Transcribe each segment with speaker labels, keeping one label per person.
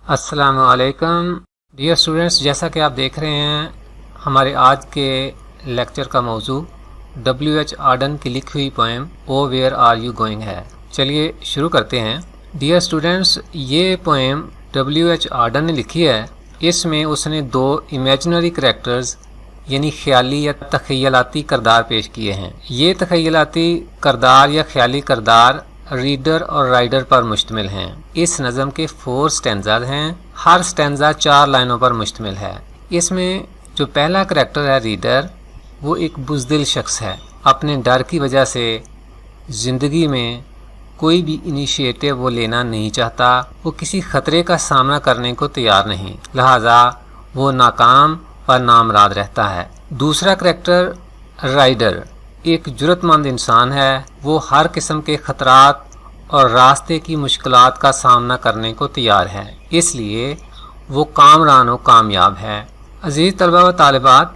Speaker 1: السلام علیکم dear students, جیسا کہ آپ دیکھ رہے ہیں ہمارے آج کے لیکچر کا موضوع W.H. آرڈن کی لکھی ہوئی poem O where are you going ہے۔ چلیے شروع کرتے ہیں۔ ڈیئر اسٹوڈینٹس، یہ پوئم W.H. آرڈن نے لکھی ہے۔ اس میں اس نے دو امیجنری کریکٹرز یعنی خیالی یا تخیلاتی کردار پیش کیے ہیں۔ یہ تخیلاتی کردار یا خیالی کردار ریڈر اور رائڈر پر مشتمل ہیں۔ اس نظم کے 4 سٹینزاز ہیں، ہر سٹینزا 4 لائنوں پر مشتمل ہے۔ اس میں جو پہلا کریکٹر ہے ریڈر، وہ ایک بزدل شخص ہے، اپنے ڈر کی وجہ سے زندگی میں کوئی بھی انیشیٹو وہ لینا نہیں چاہتا، وہ کسی خطرے کا سامنا کرنے کو تیار نہیں، لہٰذا وہ ناکام اور نامراد رہتا ہے۔ دوسرا کریکٹر رائڈر ایک جرأت مند انسان ہے، وہ ہر قسم کے خطرات اور راستے کی مشکلات کا سامنا کرنے کو تیار ہے، اس لیے وہ کامران و کامیاب ہے۔ عزیز طلبہ و طالبات،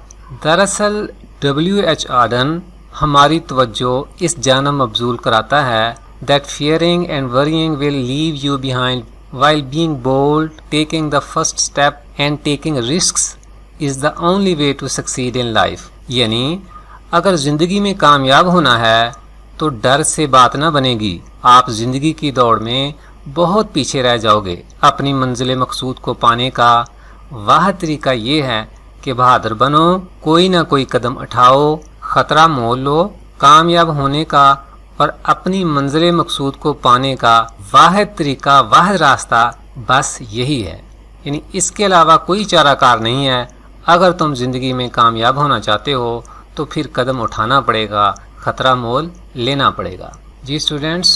Speaker 1: دراصل W.H. آرڈن ہماری توجہ اس جانب مبذول کراتا ہے that fearing and worrying will leave you behind while being bold, taking the first step and taking risks is the only way to succeed in life۔ یعنی اگر زندگی میں کامیاب ہونا ہے تو ڈر سے بات نہ بنے گی، آپ زندگی کی دوڑ میں بہت پیچھے رہ جاؤ گے۔ اپنی منزل مقصود کو پانے کا واحد طریقہ یہ ہے کہ بہادر بنو، کوئی نہ کوئی قدم اٹھاؤ، خطرہ مول لو۔ کامیاب ہونے کا اور اپنی منزل مقصود کو پانے کا واحد طریقہ، واحد راستہ بس یہی ہے، یعنی اس کے علاوہ کوئی چارہ کار نہیں ہے۔ اگر تم زندگی میں کامیاب ہونا چاہتے ہو تو پھر قدم اٹھانا پڑے گا، خطرہ مول لینا پڑے گا۔ جی اسٹوڈینٹس،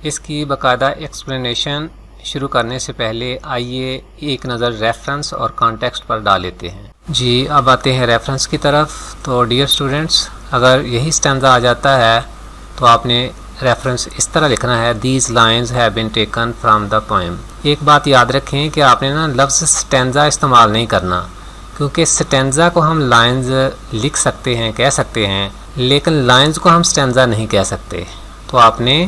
Speaker 1: اس کی باقاعدہ ایکسپلینیشن شروع کرنے سے پہلے آئیے ایک نظر ریفرنس اور کانٹیکسٹ پر ڈال لیتے ہیں۔ جی اب آتے ہیں ریفرنس کی طرف۔ تو ڈیئر اسٹوڈینٹس، اگر یہی سٹینزا آ جاتا ہے تو آپ نے ریفرنس اس طرح لکھنا ہے These lines have been taken from the poem۔ ایک بات یاد رکھیں کہ آپ نے لفظ سٹینزا استعمال نہیں کرنا، کیونکہ سٹینزا کو ہم لائنز لکھ سکتے ہیں، کہہ سکتے ہیں، لیکن لائنز کو ہم سٹینزا نہیں کہہ سکتے۔ تو آپ نے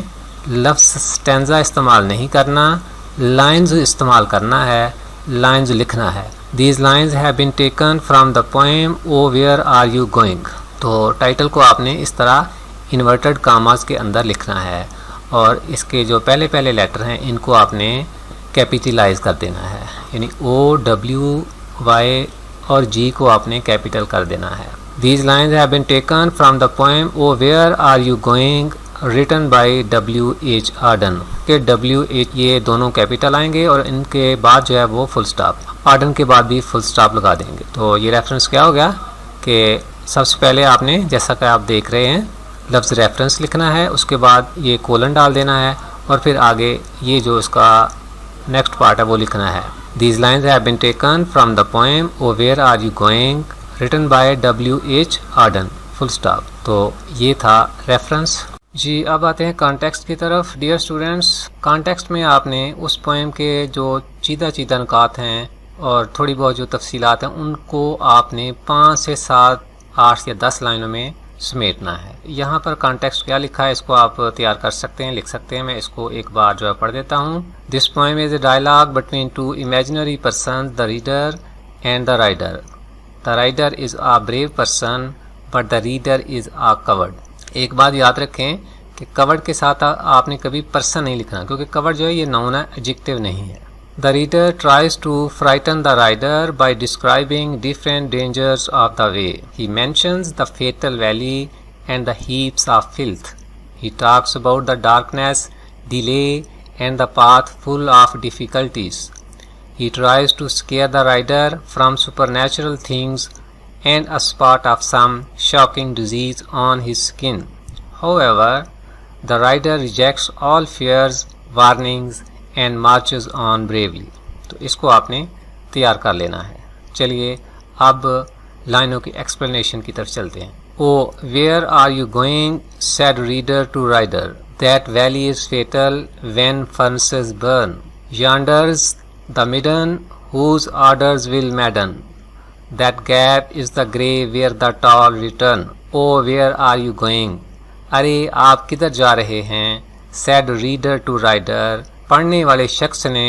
Speaker 1: لفظ سٹینزا استعمال نہیں کرنا، لائنز استعمال کرنا ہے، لائنز لکھنا ہے۔ These lines have been taken from the poem Oh Where Are You Going۔ تو ٹائٹل کو آپ نے اس طرح انورٹڈ کاماز کے اندر لکھنا ہے، اور اس کے جو پہلے پہلے لیٹر ہیں ان کو آپ نے کیپیٹلائز کر دینا ہے، یعنی O-W-Y اور G کو آپ نے کیپیٹل کر دینا ہے۔ These lines have been taken from the poem Oh Where Are You Going written by W.H. آرڈن۔ کہ W.H. یہ دونوں کیپیٹل آئیں گے اور ان کے بعد جو ہے وہ فل سٹاپ، آرڈن کے بعد بھی فل سٹاپ لگا دیں گے۔ تو یہ ریفرنس کیا ہو گیا کہ سب سے پہلے آپ نے، جیسا کہ آپ دیکھ رہے ہیں، لفظ ریفرنس لکھنا ہے، اس کے بعد یہ کولن ڈال دینا ہے، اور پھر آگے یہ جو اس کا نیکسٹ پارٹ ہے وہ لکھنا ہے These lines have been taken from the poem Oh Where Are You Going written by W.H. Auden, full stop. تو یہ تھا ریفرنس۔ جی اب آتے ہیں کانٹیکسٹ کی طرف۔ ڈیئر اسٹوڈینٹس، کانٹیکسٹ میں آپ نے اس پوئم کے جو چیدہ چیدہ نکات ہیں اور تھوڑی بہت جو تفصیلات ہیں ان کو آپ نے 5 سے 7، 8 یا 10 لائنوں میں سمیٹنا ہے۔ یہاں پر کانٹیکسٹ کیا لکھا ہے اس کو آپ تیار کر سکتے ہیں، لکھ سکتے ہیں۔ میں اس کو ایک بار جو ہے پڑھ دیتا ہوں۔ This poem is a dialogue between two imaginary persons, the reader and the writer. The writer is a brave person, but the reader is a coward۔ ایک بات یاد رکھیں کہ کورڈ کے ساتھ آپ نے کبھی پرسن نہیں لکھنا، کیونکہ کورڈ جو ہے یہ نون ہے، ایڈجیکٹیو نہیں ہے۔ The reader tries to frighten the writer by describing different dangers of the way. He mentions the fatal valley and the heaps of filth. He talks about the darkness, delay, and the path full of difficulties. He tries to scare the rider from supernatural things and a spot of some shocking disease on his skin. However, the rider rejects all fears, warnings, and marches on bravely۔ تو اس کو آپ نے تیار کر لینا ہے۔ چلیے اب لائنوں کی ایکسپلینیشن کی طرف چلتے ہیں۔ Oh, where are you going? said reader to rider. That valley is fatal when furnaces burn. Yonder's the midden whose orders will madden. That gap is the grave where the tall return. Oh, where are you going? ارے آپ کدھر جا رہے ہیں؟ said reader to rider۔ پڑھنے والے شخص نے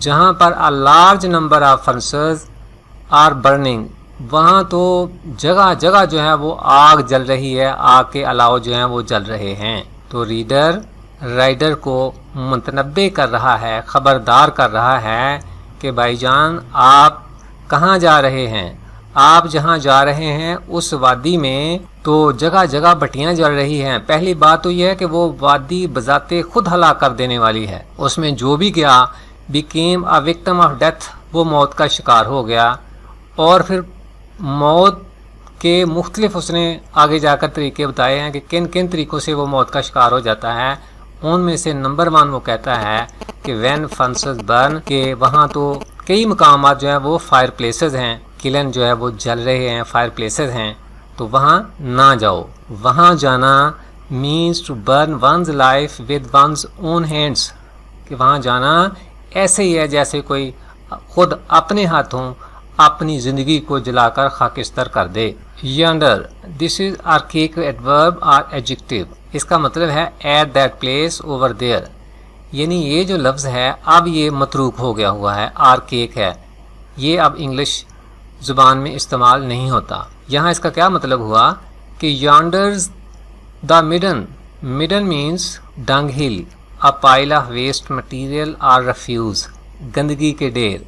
Speaker 1: جہاں پر a large number of furnaces are burning, وہاں تو جگہ جگہ جو ہے وہ آگ جل رہی ہے، آگ کے الاؤ جو ہیں وہ جل رہے ہیں. تو ریڈر رائڈر کو متنبع کر رہا ہے، خبردار کر رہا ہے کہ بھائی جان آپ کہاں جا رہے ہیں. آپ جہاں جا رہے ہیں اس وادی میں تو جگہ جگہ بٹیاں جل رہی ہیں. پہلی بات تو یہ ہے کہ وہ وادی بذات خود ہلاک کر دینے والی ہے. اس میں جو بھی گیا became a victim of death، وہ موت کا شکار ہو گیا. اور پھر موت کے مختلف اس نے آگے جا کر طریقے بتائے ہیں کہ کن کن طریقوں سے وہ موت کا شکار ہو جاتا ہے. ان میں سے نمبر 1 وہ کہتا ہے کہ when furnaces burn، کہ وہاں تو کئی مقامات جو ہیں وہ فائر پلیسز ہیں، کلن جو ہے وہ جل رہے ہیں، فائر پلیسز ہیں، تو وہاں نہ جاؤ. وہاں جانا means to burn one's life with one's own hands، کہ وہاں جانا ایسے ہی ہے جیسے کوئی خود اپنے ہاتھوں اپنی زندگی کو جلا کر خاکستر کر دے. yonder، this is archaic adverb or adjective، اس کا مطلب ہے at that place over there، یعنی یہ جو لفظ ہے اب یہ متروک ہو گیا ہوا ہے، archaic ہے، یہ اب انگلش زبان میں استعمال نہیں ہوتا. یہاں اس کا کیا مطلب ہوا کہ yonder's the midden means dung hill، a pile of waste material or refuse، گندگی کے ڈھیر،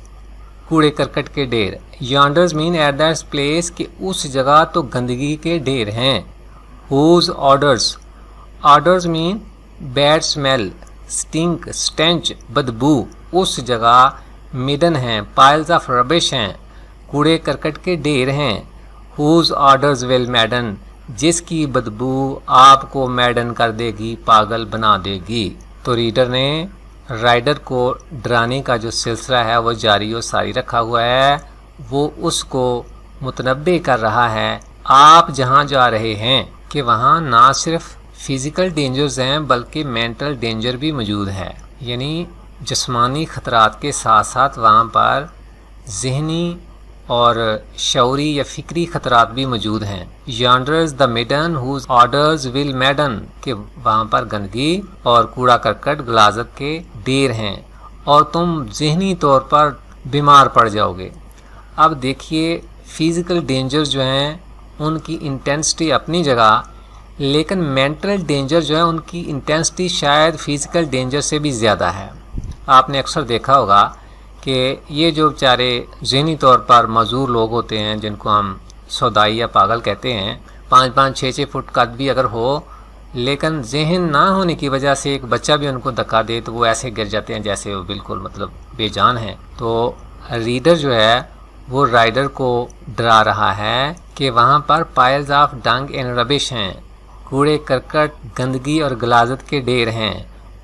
Speaker 1: کوڑے کرکٹ کے ڈھیر. یانڈرز مین ایٹ دیٹ پلیس، کہ اس جگہ تو گندگی کے ڈھیر ہیں. ہوز آرڈرز مین بیڈ اسمیل، اسٹنک، اسٹینچ، بدبو، اس جگہ میڈن ہیں، پائلز آف ربش ہیں، کوڑے کرکٹ کے ڈھیر ہیں. ہوز آرڈرز ول میڈن، جس کی بدبو آپ کو میڈن کر دے گی، پاگل بنا دے گی. تو ریڈر نے رائڈر کو ڈرانے کا جو سلسلہ ہے وہ جاری و ساری رکھا ہوا ہے. وہ اس کو متنبع کر رہا ہے آپ جہاں جا رہے ہیں کہ وہاں نہ صرف فزیکل ڈینجرز ہیں بلکہ مینٹل ڈینجر بھی موجود ہے، یعنی جسمانی خطرات کے ساتھ ساتھ وہاں پر ذہنی اور شعوری یا فکری خطرات بھی موجود ہیں. یانڈرز دا میڈن ہوز آرڈرز ول میڈن، کہ وہاں پر گندگی اور کوڑا کرکٹ غلاظت کے ڈھیر ہیں اور تم ذہنی طور پر بیمار پڑ جاؤ گے. اب دیکھیے فزیکل ڈینجر جو ہیں ان کی انٹینسٹی اپنی جگہ، لیکن مینٹل ڈینجر جو ہے ان کی انٹینسٹی شاید فزیکل ڈینجر سے بھی زیادہ ہے. آپ نے اکثر دیکھا ہوگا کہ یہ جو بیچارے ذہنی طور پر معذور لوگ ہوتے ہیں جن کو ہم سودائی یا پاگل کہتے ہیں، 5-5 6-6 فٹ قد بھی اگر ہو لیکن ذہن نہ ہونے کی وجہ سے ایک بچہ بھی ان کو دھکا دے تو وہ ایسے گر جاتے ہیں جیسے وہ بالکل مطلب بے جان ہیں. تو ریڈر جو ہے وہ رائڈر کو ڈرا رہا ہے کہ وہاں پر پائلز آف ڈنگ اینڈ ربش ہیں، کوڑے کرکٹ، گندگی اور غلاظت کے ڈھیر ہیں،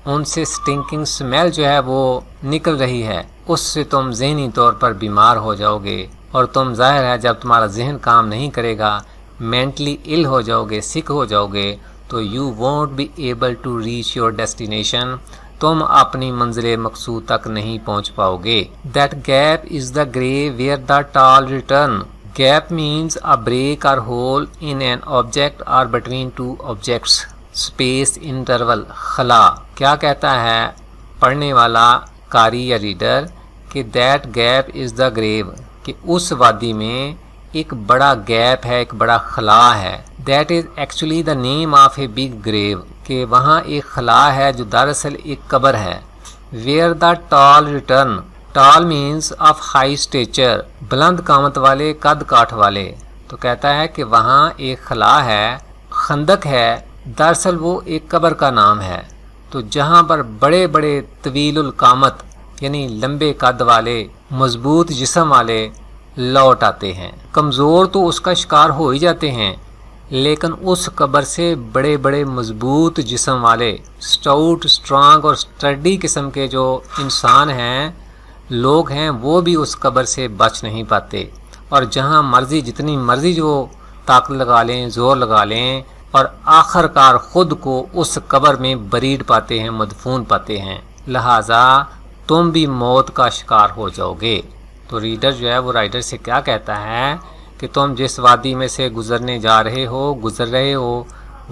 Speaker 1: ان سے سٹنکنگ سمیل جو ہے وہ نکل رہی ہے، اس سے تم ذہنی طور پر بیمار ہو جاؤ گے اور تم ظاہر ہے جب تمہارا ذہن کام نہیں کرے گا، مینٹلی ill ہو جاؤ گے، سک ہو جاؤ گے، تو you won't be able to reach your destination، تم اپنی منزل مقصود تک نہیں پہنچ پاؤ گے. That gap is the grave where the tall return. Gap means a break or hole in an object or between two objects. Space interval. خلا. کیا کہتا ہے پڑھنے والا قاری یا ریڈر کہ that gap is the grave، کہ اس وادی میں ایک بڑا گیپ ہے، ایک بڑا خلا ہے. That is actually the name of a big grave، کہ وہاں ایک خلا ہے جو دراصل ایک قبر ہے. Where the tall return. Tall means of high stature، بلند قامت والے، قد کاٹھ والے. تو کہتا ہے کہ وہاں ایک خلا ہے، خندق ہے، دراصل وہ ایک قبر کا نام ہے. تو جہاں پر بڑے بڑے طویل القامت یعنی لمبے قد والے، مضبوط جسم والے لوٹ آتے ہیں. کمزور تو اس کا شکار ہو ہی جاتے ہیں، لیکن اس قبر سے بڑے بڑے مضبوط جسم والے، سٹاؤٹ، اسٹرانگ اور سٹرڈی قسم کے جو انسان ہیں، لوگ ہیں، وہ بھی اس قبر سے بچ نہیں پاتے. اور جہاں مرضی جتنی مرضی جو طاقت لگا لیں، زور لگا لیں، اور آخر کار خود کو اس قبر میں بریڈ پاتے ہیں، مدفون پاتے ہیں. لہٰذا تم بھی موت کا شکار ہو جاؤ گے. تو ریڈر جو ہے وہ رائڈر سے کیا کہتا ہے کہ تم جس وادی میں سے گزر رہے ہو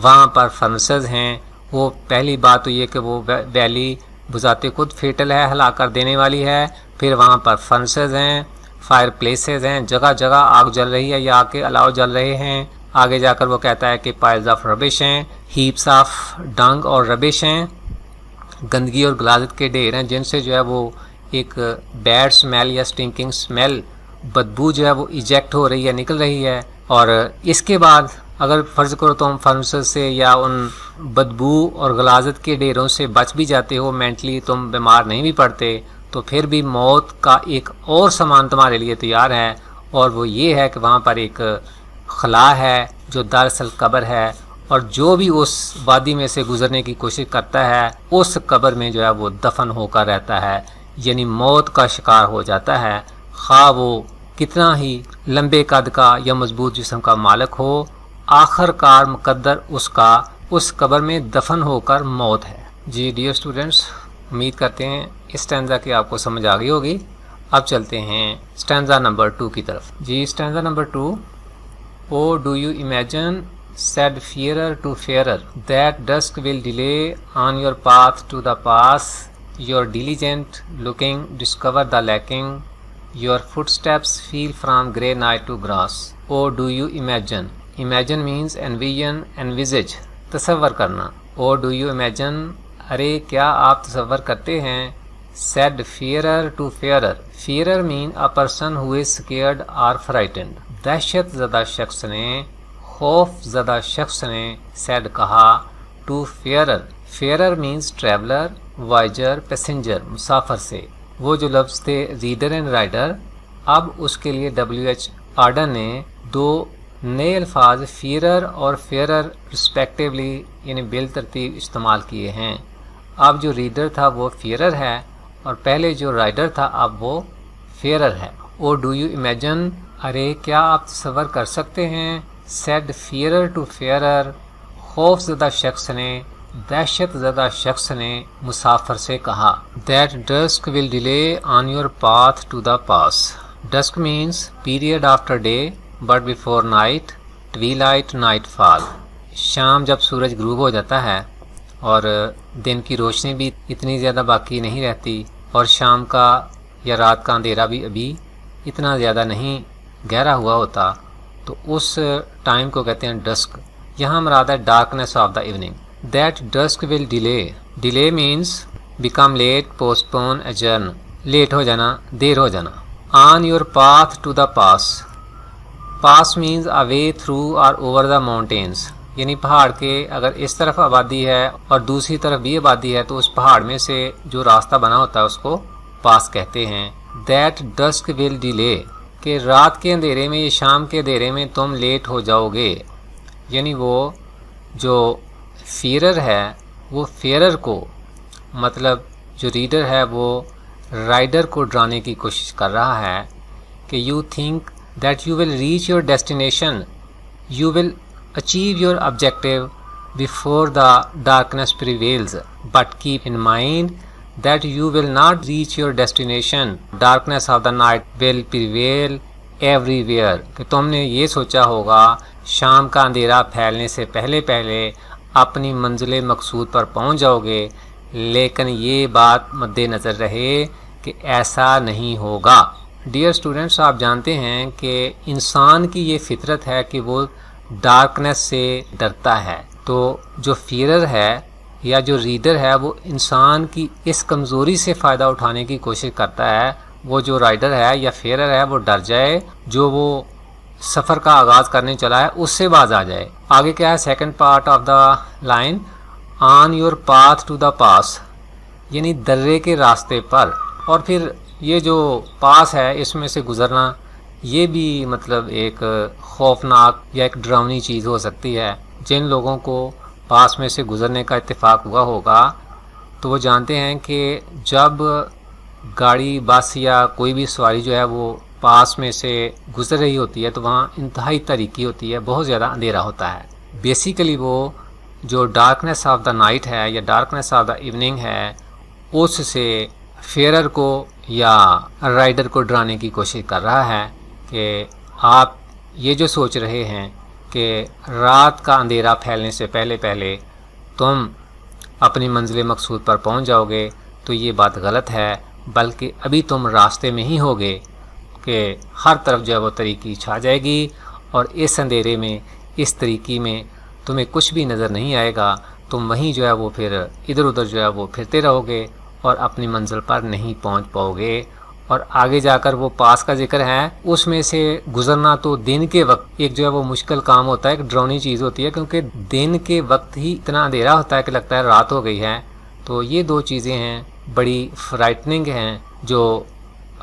Speaker 1: وہاں پر فرنسز ہیں. وہ پہلی بات تو یہ کہ وہ ویلی بذات خود فیٹل ہے، ہلاک کر دینے والی ہے. پھر وہاں پر فرنسز ہیں، فائر پلیسز ہیں، جگہ جگہ آگ جل رہی ہے یا آگ کے الاؤ جل رہے ہیں. آگے جا کر وہ کہتا ہے کہ پائلز آف ربش ہیں، ہیپس آف ڈنگ اور ربش ہیں، گندگی اور غلاظت کے ڈھیر ہیں جن سے جو ہے وہ ایک بیڈ سمیل یا سٹنکنگ سمیل، بدبو جو ہے وہ ایجیکٹ ہو رہی ہے، نکل رہی ہے. اور اس کے بعد اگر فرض کرو تم فرنسز سے یا ان بدبو اور غلاظت کے ڈھیروں سے بچ بھی جاتے ہو، مینٹلی تم بیمار نہیں بھی پڑتے، تو پھر بھی موت کا ایک اور سامان تمہارے لیے تیار ہے، اور وہ یہ ہے کہ وہاں پر ایک خلا ہے جو دراصل قبر ہے، اور جو بھی اس وادی میں سے گزرنے کی کوشش کرتا ہے اس قبر میں جو ہے وہ دفن ہو کر رہتا ہے، یعنی موت کا شکار ہو جاتا ہے، خواہ وہ کتنا ہی لمبے قد کا یا مضبوط جسم کا مالک ہو، آخر کار مقدر اس کا اس قبر میں دفن ہو کر موت ہے. جی ڈیئر اسٹوڈنٹس، امید کرتے ہیں اس اسٹینزا کی آپ کو سمجھ آ گئی ہوگی. اب چلتے ہیں اسٹینزا نمبر 2 کی طرف. جی stanza number 2. Oh, do you imagine, said fearer to fairer, that dusk will delay on your path to the pass, your diligent looking discover the lacking, your footsteps feel from grey night to grass. Oh, do you imagine? Imagine means envision, envisage, تصور کرنا. Oh, do you imagine? ارے کیا آپ تصور کرتے ہیں؟ said fearer to fairer. Fearer mean a person who is scared or frightened. دہشت زدہ شخص نے، خوف زدہ شخص نے said کہا to fairer. fairer means traveler, voyager, passenger, مسافر سے. وہ جو لفظ تھے ریڈر اینڈ رائڈر، اب اس کے لیے WH آرڈن نے دو نئے الفاظ فیرر اور فیرر رسپیکٹیولی یعنی بالترتیب استعمال کیے ہیں. اب جو ریڈر تھا وہ فیرر ہے اور پہلے جو رائڈر تھا اب وہ فیرر ہے. او ڈو یو امیجن، ارے کیا آپ تصور کر سکتے ہیں؟ سیڈ فیرر ٹو فیرر، خوف زدہ شخص نے، دہشت زدہ شخص نے مسافر سے کہا. That dusk will delay on your path to the pass. Dusk means period after day but before night, twilight nightfall. شام جب سورج غروب ہو جاتا ہے اور دن کی روشنی بھی اتنی زیادہ باقی نہیں رہتی اور شام کا یا رات کا اندھیرا بھی ابھی اتنا زیادہ نہیں گہرا ہوا ہوتا، تو اس ٹائم کو کہتے ہیں ڈسک. یہاں مراد ہے darkness of the evening. That dusk will delay. Delay means become late, postpone, adjourn, late ہو جانا، دیر ہو جانا. On your path to the pass. Pass means a way through or over the mountains, یعنی پہاڑ کے اگر اس طرف آبادی ہے اور دوسری طرف بھی آبادی ہے تو اس پہاڑ میں سے جو راستہ بنا ہوتا ہے اس کو پاس کہتے ہیں. دیٹ ڈسک ول ڈیلے، کہ رات کے اندھیرے میں یا شام کے اندھیرے میں تم لیٹ ہو جاؤ گے. یعنی وہ جو فیرر ہے وہ فیرر کو، مطلب جو ریڈر ہے وہ رائڈر کو ڈرانے کی کوشش کر رہا ہے کہ you think that you will reach your destination, you will achieve your objective before the darkness prevails, but keep in mind that you will not reach your destination. Darkness of the night will prevail everywhere. کہ تم نے یہ سوچا ہوگا شام کا اندھیرا پھیلنے سے پہلے پہلے اپنی منزل مقصود پر پہنچ جاؤ گے، لیکن یہ بات مد نظر رہے کہ ایسا نہیں ہوگا. ڈیئر اسٹوڈنٹس، آپ جانتے ہیں کہ انسان کی یہ فطرت ہے کہ وہ ڈارکنیس سے ڈرتا ہے. تو جو فیرر ہے یا جو ریڈر ہے وہ انسان کی اس کمزوری سے فائدہ اٹھانے کی کوشش کرتا ہے. وہ جو رائڈر ہے یا فیرر ہے وہ ڈر جائے، جو وہ سفر کا آغاز کرنے چلا ہے اس سے باز آ جائے. آگے کیا ہے second part of the line, on your path to the pass, یعنی درے کے راستے پر. اور پھر یہ جو پاس ہے اس میں سے گزرنا یہ بھی مطلب ایک خوفناک یا ایک ڈراؤنی چیز ہو سکتی ہے. جن لوگوں کو پاس میں سے گزرنے کا اتفاق ہوا ہوگا تو وہ جانتے ہیں کہ جب گاڑی، بس یا کوئی بھی سواری جو ہے وہ پاس میں سے گزر رہی ہوتی ہے تو وہاں انتہائی تاریکی ہوتی ہے، بہت زیادہ اندھیرا ہوتا ہے. بیسیکلی وہ جو ڈارکنیس آف دا نائٹ ہے یا ڈارکنیس آف دا ایوننگ ہے اس سے فیرر کو یا رائڈر کو ڈرانے کی کوشش کر رہا ہے کہ آپ یہ جو سوچ رہے ہیں کہ رات کا اندھیرا پھیلنے سے پہلے پہلے تم اپنی منزل مقصود پر پہنچ جاؤ گے تو یہ بات غلط ہے. بلکہ ابھی تم راستے میں ہی ہوگے کہ ہر طرف جو ہے وہ تاریکی چھا جائے گی اور اس اندھیرے میں، اس تاریکی میں تمہیں کچھ بھی نظر نہیں آئے گا. تم وہیں جو ہے وہ پھر ادھر ادھر جو ہے وہ پھرتے رہو گے اور اپنی منزل پر نہیں پہنچ پاؤ گے. اور آگے جا کر وہ پاس کا ذکر ہے، اس میں سے گزرنا تو دن کے وقت ایک جو ہے وہ مشکل کام ہوتا ہے، ایک ڈراؤنی چیز ہوتی ہے، کیونکہ دن کے وقت ہی اتنا اندھیرا ہوتا ہے کہ لگتا ہے رات ہو گئی ہے. تو یہ دو چیزیں ہیں بڑی فرائٹننگ ہیں، جو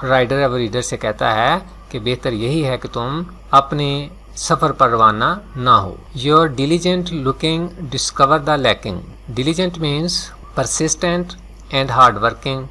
Speaker 1: رائڈر اب ریڈر سے کہتا ہے کہ بہتر یہی ہے کہ تم اپنے سفر پر روانہ نہ ہو. Your diligent looking discover the leaking. Diligent means persistent and hard working,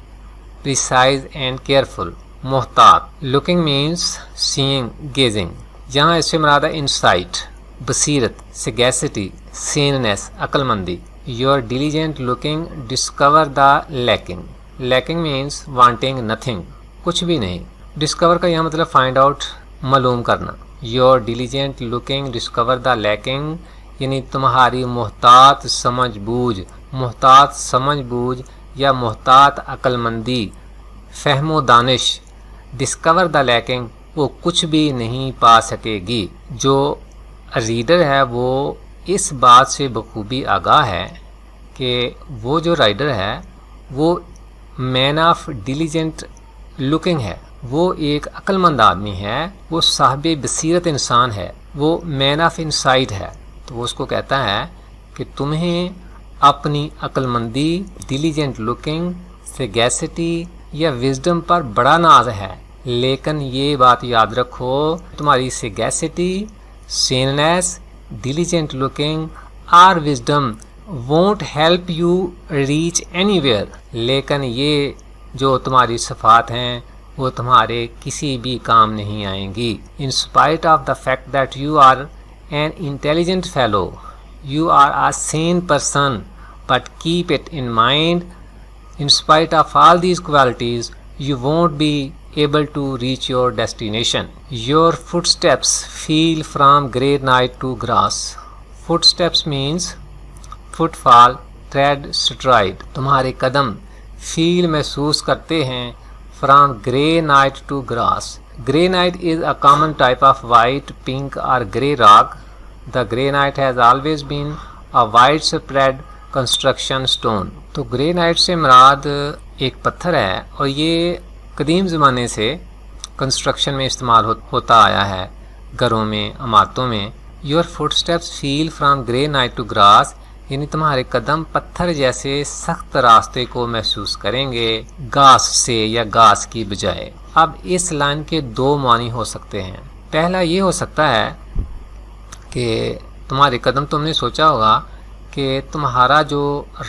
Speaker 1: precise and careful. محتاط. looking means seeing, gazing. یہاں اس سے مراد ہے insight، بصیرت، sagacity، saneness، عقل مندی. your diligent looking discover the lacking. lacking means wanting nothing، کچھ بھی نہیں. discover کا یہاں مطلب find out، معلوم کرنا. your diligent looking discover the lacking یعنی تمہاری محتاط سمجھ بوجھ یا محتاط عقل مندی، فہم و دانش، ڈسکور دا لیکنگ، وہ کچھ بھی نہیں پا سکے گی. جو ریڈر ہے وہ اس بات سے بخوبی آگاہ ہے کہ وہ جو رائڈر ہے وہ مین آف ڈیلیجنٹ لوکنگ ہے، وہ ایک عقل مند آدمی ہے، وہ صاحب بصیرت انسان ہے، وہ مین آف انسائٹ ہے. تو وہ اس کو کہتا ہے کہ تمہیں اپنی عقل مندی، ڈیلیجنٹ لوکنگ، سیگیسٹی یا وزڈم پر بڑا ناز ہے، لیکن یہ بات یاد رکھو تمہاری سیگیسٹی، سیننس، ڈیلیجنٹ لوکنگ اور wisdom won't help you reach anywhere. لیکن یہ جو تمہاری صفات ہیں وہ تمہارے کسی بھی کام نہیں آئیں گی. In spite of the fact that you are an intelligent fellow, you are a sane person, but keep it in mind, in spite of all these qualities, you won't be able to reach your destination. Your footsteps feel from grey night to grass. Footsteps means footfall, tread, stride. تمہارے قدم feel محسوس کرتے ہیں from grey night to grass. Grey night is a common type of white, pink or grey rock. The granite has always been a widespread construction stone. تو گرے night سے مراد ایک پتھر ہے اور یہ قدیم زمانے سے کنسٹرکشن میں استعمال ہوتا آیا ہے، گھروں میں، عمارتوں میں. Your footsteps feel from grey night to grass یعنی تمہارے قدم پتھر جیسے سخت راستے کو محسوس کریں گے گھاس سے یا گھاس کی بجائے. اب اس لائن کے دو معنی ہو سکتے ہیں. پہلا یہ ہو سکتا ہے کہ تمہارے قدم، تم نے سوچا ہوگا کہ تمہارا جو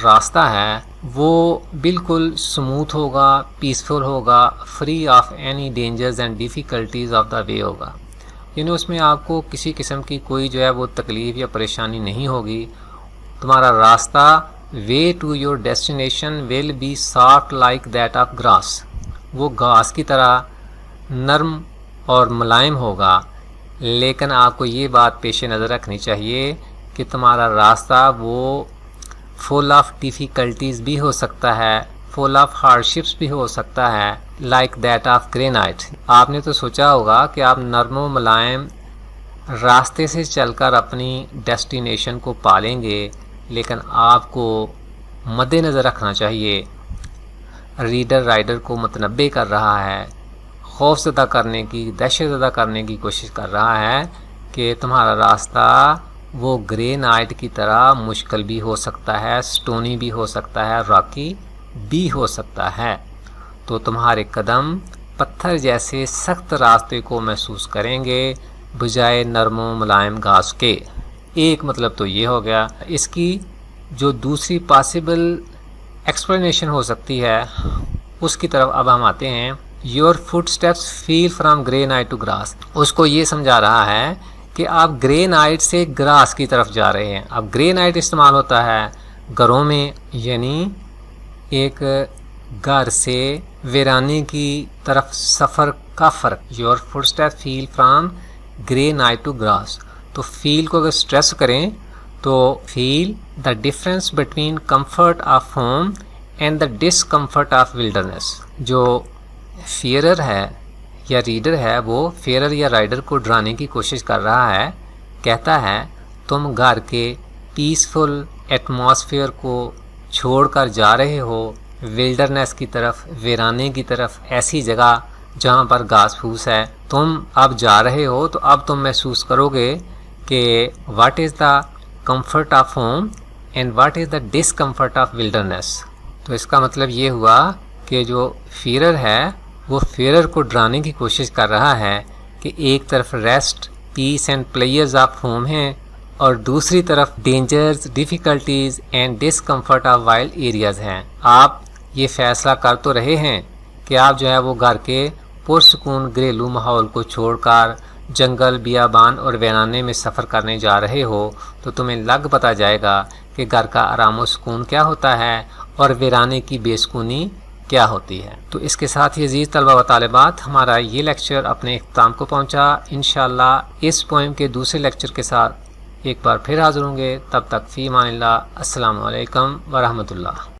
Speaker 1: راستہ ہے وہ بالکل سموتھ ہوگا، پیسفل ہوگا، free of any dangers and difficulties of the way ہوگا، یعنی اس میں آپ کو کسی قسم کی کوئی جو ہے وہ تکلیف یا پریشانی نہیں ہوگی. تمہارا راستہ way to your destination will be soft like that of grass, وہ گھاس کی طرح نرم اور ملائم ہوگا. لیکن آپ کو یہ بات پیش نظر رکھنی چاہیے کہ تمہارا راستہ وہ فل آف ڈیفیکلٹیز بھی ہو سکتا ہے، فل آف ہارڈشپس بھی ہو سکتا ہے، لائک دیٹ آف گرینائٹ. آپ نے تو سوچا ہوگا کہ آپ نرم و ملائم راستے سے چل کر اپنی ڈیسٹینیشن کو پالیں گے، لیکن آپ کو مد نظر رکھنا چاہیے ریڈر رائڈر کو متنبع کر رہا ہے، خوف زدہ کرنے کی، دہشت زدہ کرنے کی کوشش کر رہا ہے کہ تمہارا راستہ وہ گرے نائٹ کی طرح مشکل بھی ہو سکتا ہے، سٹونی بھی ہو سکتا ہے، راکی بھی ہو سکتا ہے. تو تمہارے قدم پتھر جیسے سخت راستے کو محسوس کریں گے بجائے نرم و ملائم گھاس کے. ایک مطلب تو یہ ہو گیا. اس کی جو دوسری پاسبل ایکسپلینیشن ہو سکتی ہے اس کی طرف اب ہم آتے ہیں. Your feet steps feel from grey night to grass. اس کو یہ سمجھا رہا ہے کہ آپ گرے نائٹ سے گراس کی طرف جا رہے ہیں. اب گرے نائٹ استعمال ہوتا ہے گھروں میں، یعنی ایک گھر سے ویرانے کی طرف سفر کا فرق. Your feet step feel from grey night to grass. تو فیل کو اگر اسٹریس کریں تو feel the difference between comfort of home and the discomfort of wilderness. جو فیئرر ہے یا ریڈر ہے وہ فیئرر یا رائڈر کو ڈرانے کی کوشش کر رہا ہے. کہتا ہے تم گھر کے پیسفل ایٹماسفیئر کو چھوڑ کر جا رہے ہو ولڈرنیس کی طرف، ویرانے کی طرف، ایسی جگہ جہاں پر گھاس پھوس ہے. تم اب جا رہے ہو تو اب تم محسوس کرو گے کہ what is the comfort of home and what is the discomfort of wilderness. تو اس کا مطلب یہ ہوا کہ جو فیئرر ہے وہ فیئرر کو ڈرانے کی کوشش کر رہا ہے کہ ایک طرف rest, peace and players of home ہیں اور دوسری طرف dangers, difficulties and discomfort of wild areas ہیں. آپ یہ فیصلہ کر تو رہے ہیں کہ آپ جو ہے وہ گھر کے پرسکون گھریلو ماحول کو چھوڑ کر جنگل، بیابان اور ویرانے میں سفر کرنے جا رہے ہو، تو تمہیں لگ پتہ جائے گا کہ گھر کا آرام و سکون کیا ہوتا ہے اور ویرانے کی بے سکونی کیا ہوتی ہے. تو اس کے ساتھ ہی عزیز طلبہ و طالبات ہمارا یہ لیکچر اپنے اختتام کو پہنچا. انشاءاللہ اس پوئم کے دوسرے لیکچر کے ساتھ ایک بار پھر حاضر ہوں گے. تب تک فی امان اللہ. السلام علیکم ورحمۃ اللہ.